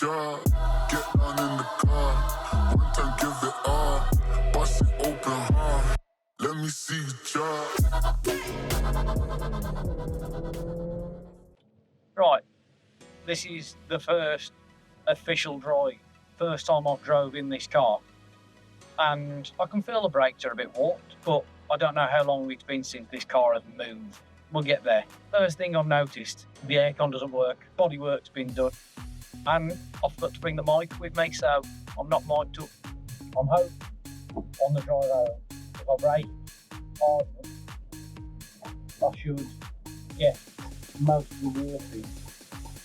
job. Get down in the car. One time give it all. Bust it open hard. Let me see your job. Right, this is the first official drive. First time I've drove in this car. And I can feel the brakes are a bit warped, but I don't know how long it's been since this car has moved. We'll get there. First thing I've noticed, the aircon doesn't work. Bodywork's been done. And I've got to bring the mic with me, so I'm not mic'd up. I'm home on the drive home. If I brake hard, I should get most of the warping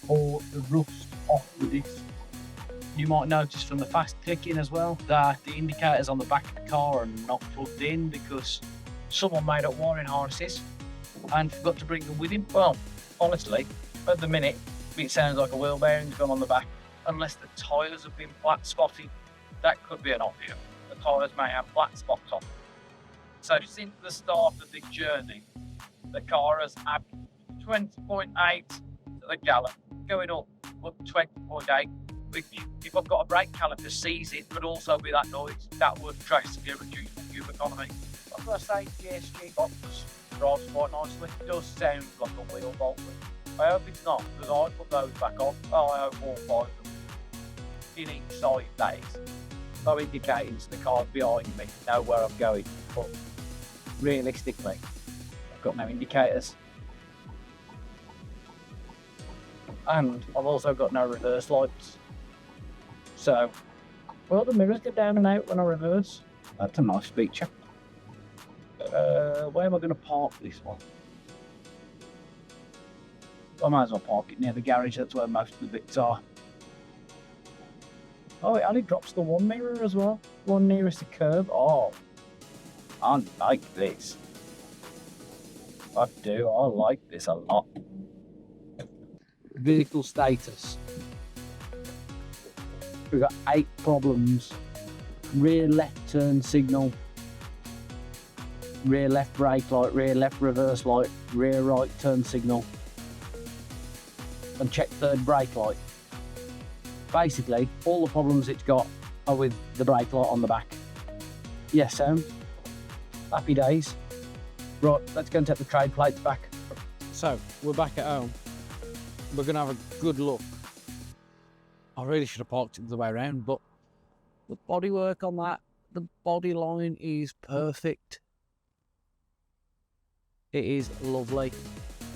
or the rust off the disc. You might notice from the fast clicking as well that the indicators on the back of the car are not plugged in because someone made up wiring harnesses and forgot to bring them with him. Well, honestly, at the minute, it sounds like a wheel bearing's gone on the back. Unless the tyres have been flat spotted, that could be an option. The tyres may have flat spots on. So since the start of this journey, the car has averaged 20.8 to the gallon, going up 20.8 with you. If I've got a brake caliper sees it, but also with that noise, that would drastically reduce my fuel economy. I've got to say, GSG box drives quite nicely. It does sound like a wheel bolt. I hope it's not, because I put those back on. Oh, I hope all 5 of them in each side, that is. So indicating to the cars behind me know where I'm going. But realistically, I've got no indicators. And I've also got no reverse lights. So, well, the mirrors go down and out when I reverse. That's a nice feature. Where am I going to park this one? I might as well park it near the garage, that's where most of the bits are. Oh, it only drops the one mirror as well. One nearest the curb. Oh, I like this. I do, I like this a lot. Vehicle status. We've got 8 problems. Rear left turn signal. Rear left brake light, rear left reverse light, rear right turn signal. And check third brake light. Basically, all the problems it's got are with the brake light on the back. Yes, Sam. Happy days. Right, let's go and take the trade plates back. So, we're back at home. We're going to have a good look. I really should have parked it the way around, but the bodywork on that, the body line is perfect. It is lovely.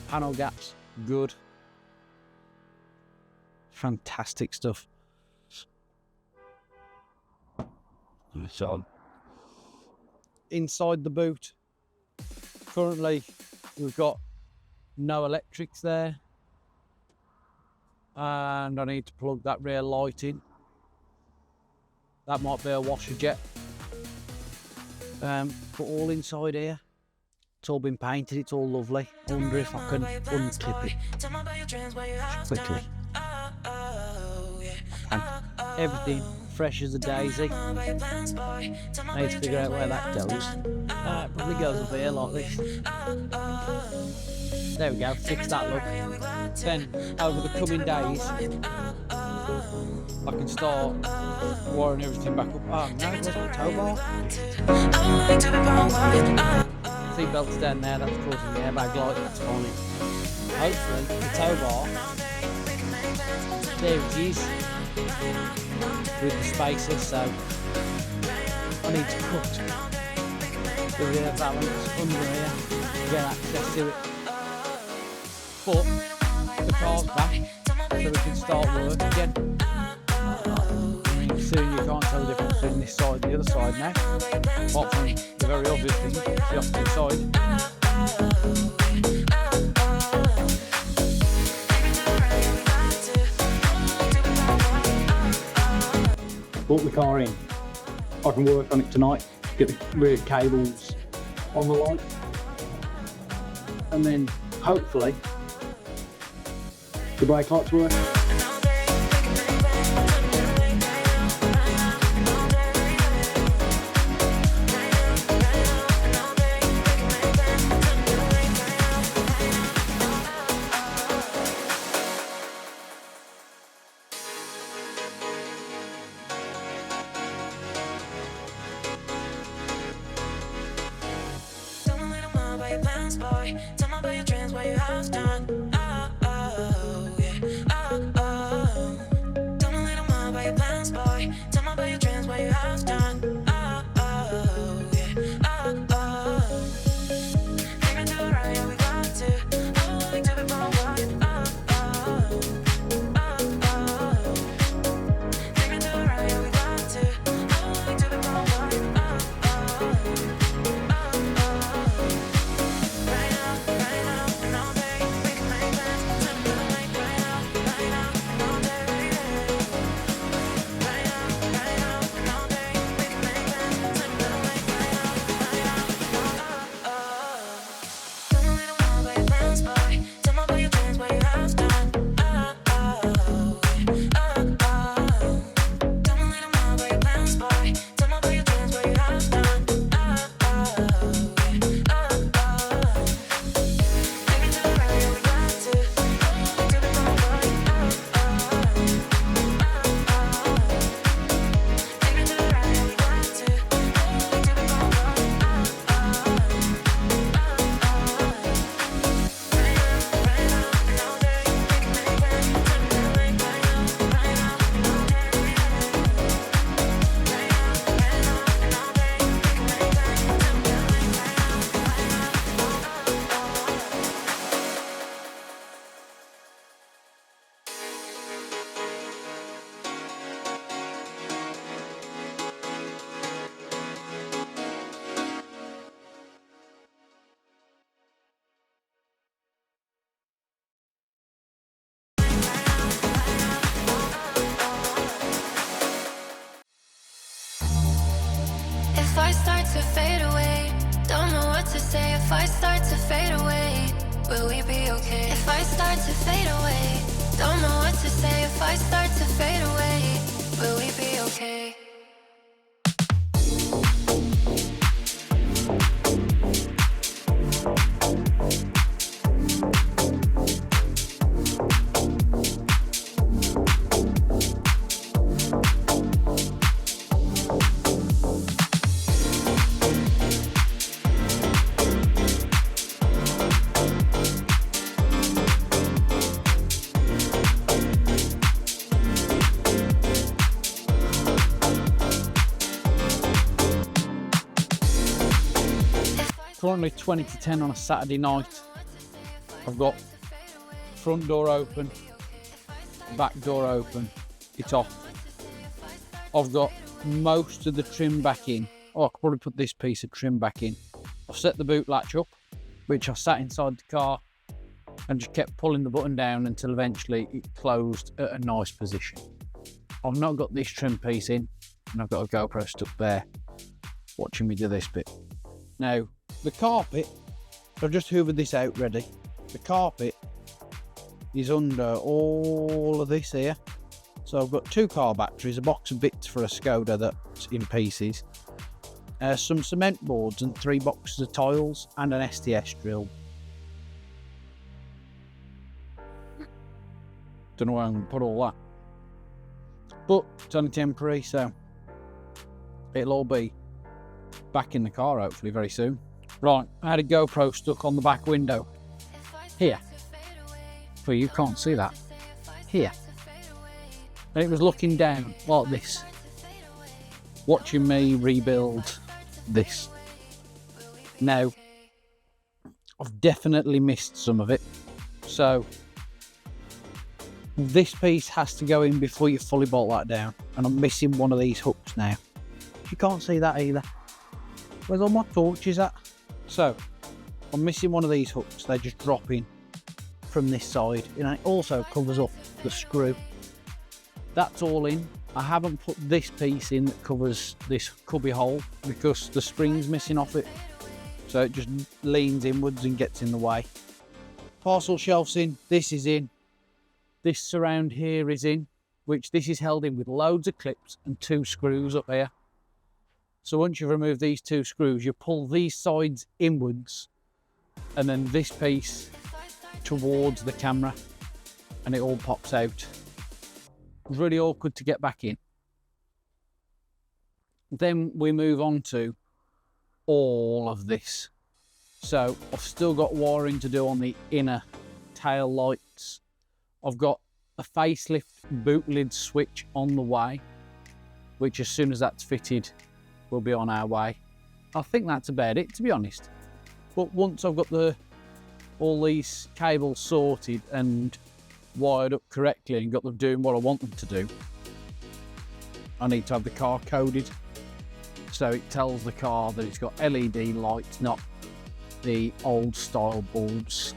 Panel gaps, good. Fantastic stuff. So, inside the boot, currently we've got no electrics there. And I need to plug that rear light in. That might be a washer jet. But all inside here, it's all been painted, it's all lovely. I wonder if I can unclip it quickly. And everything fresh as a daisy. I need to figure out where that goes. It probably goes up here like this. There we go, fix that look. Then over the coming days, I can start wiring everything back up. Oh no, there's my Towbar. Seatbelt's down there, that's causing the airbag light, that's fine. Hopefully the Towbar, there it is, with the spacers, so I need to cut the rear valance under here to get access to it. But the car's back, so we can start work again. I mean, soon you can't tell the difference between this side and the other side now. Apart from the very obvious thing, it's the opposite side. Brought the car in. I can work on it tonight, get the rear cables on the light, and then hopefully the brake lights work. about your plans, boy. Tell me about your dreams, what you have done. Oh, oh, yeah. Oh, oh. Tell me a little more about your plans, boy. Tell me about your dreams, what you have done. Oh, oh, yeah. Oh, oh. Take me to the right, yeah, we got to. Oh, like to be born, boy. Oh, oh. Oh, oh. Take me to the right, yeah, we got to. Oh, like to be born, boy. Oh, oh. If I start to fade away, don't know what to say. If I start to fade away, will we be okay? If I start to fade away, don't know what to say. If I start to fade away, will we be okay? Currently 20 to 10 on a Saturday night. I've got front door open, back door open, it's off. I've got most of the trim back in. Oh, I could probably put this piece of trim back in. I've set the boot latch up, which I sat inside the car and just kept pulling the button down until eventually it closed at a nice position. I've not got this trim piece in, and I've got a GoPro stuck there watching me do this bit. Now, the carpet, I've just hoovered this out ready. The carpet is under all of this here. So I've got 2 car batteries, a box of bits for a Skoda that's in pieces, some cement boards and 3 boxes of tiles and an STS drill. Don't know where I'm going to put all that. But it's only temporary, so it'll all be back in the car hopefully very soon. Right, I had a GoPro stuck on the back window. Here. Well, you can't see that. Here. And it was looking down like this, watching me rebuild this. Now, I've definitely missed some of it. So, this piece has to go in before you fully bolt that down. And I'm missing one of these hooks now. You can't see that either. Where's all my torches at? So, I'm missing one of these hooks. They just drop in from this side. And it also covers up the screw. That's all in. I haven't put this piece in that covers this cubby hole because the spring's missing off it. So it just leans inwards and gets in the way. Parcel shelf's in. This is in. This surround here is in, which this is held in with loads of clips and 2 screws up here. So once you've removed these 2 screws, you pull these sides inwards and then this piece towards the camera and it all pops out. It's really awkward to get back in. Then we move on to all of this. So I've still got wiring to do on the inner tail lights. I've got a facelift boot lid switch on the way, which as soon as that's fitted, we'll be on our way. I think that's about it, to be honest. But once I've got all these cables sorted and wired up correctly and got them doing what I want them to do, I need to have the car coded. So it tells the car that it's got LED lights, not the old style bulbs.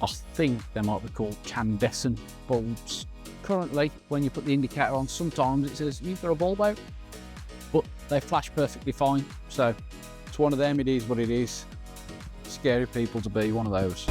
I think they might be called incandescent bulbs. Currently, when you put the indicator on, sometimes it says you've got a bulb out, but they flash perfectly fine. So it's one of them, it is what it is. Scary people to be one of those.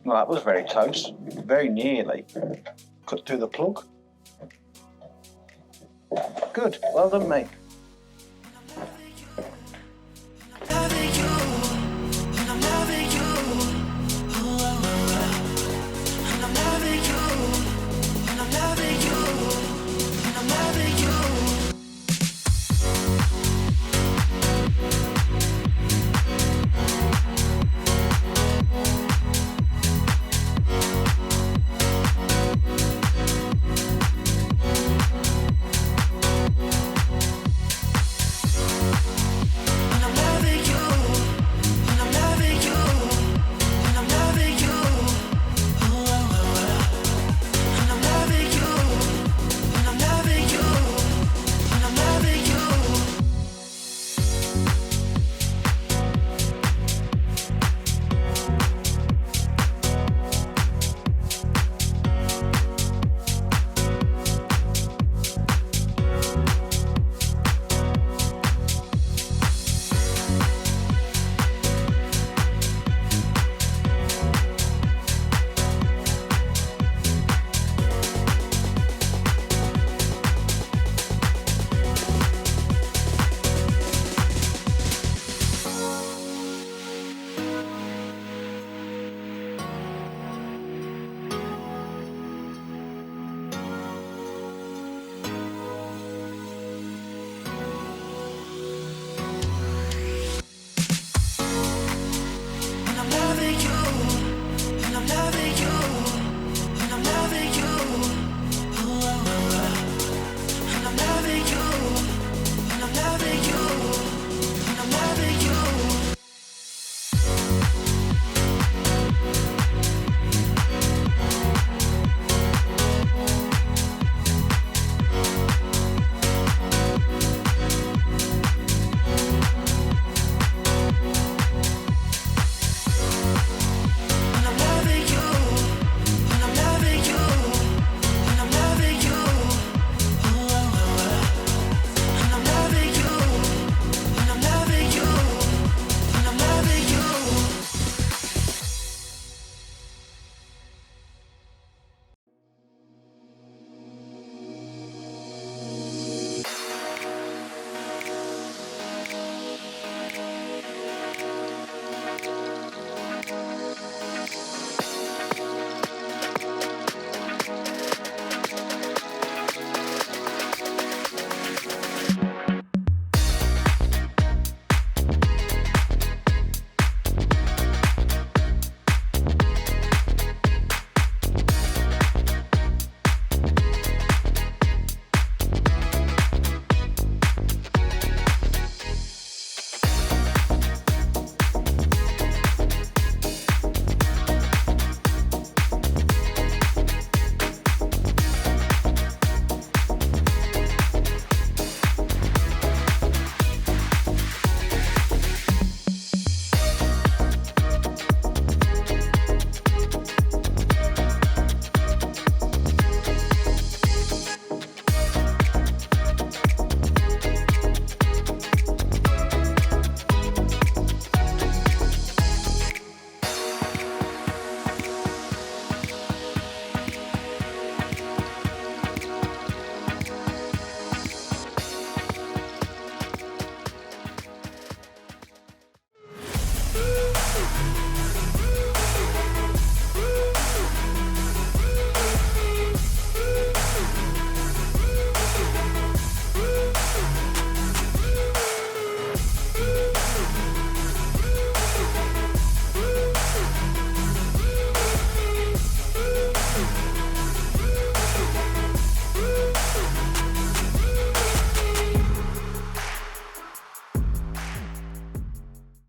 Well, that was very close, very nearly cut through the plug. Good, well done, mate.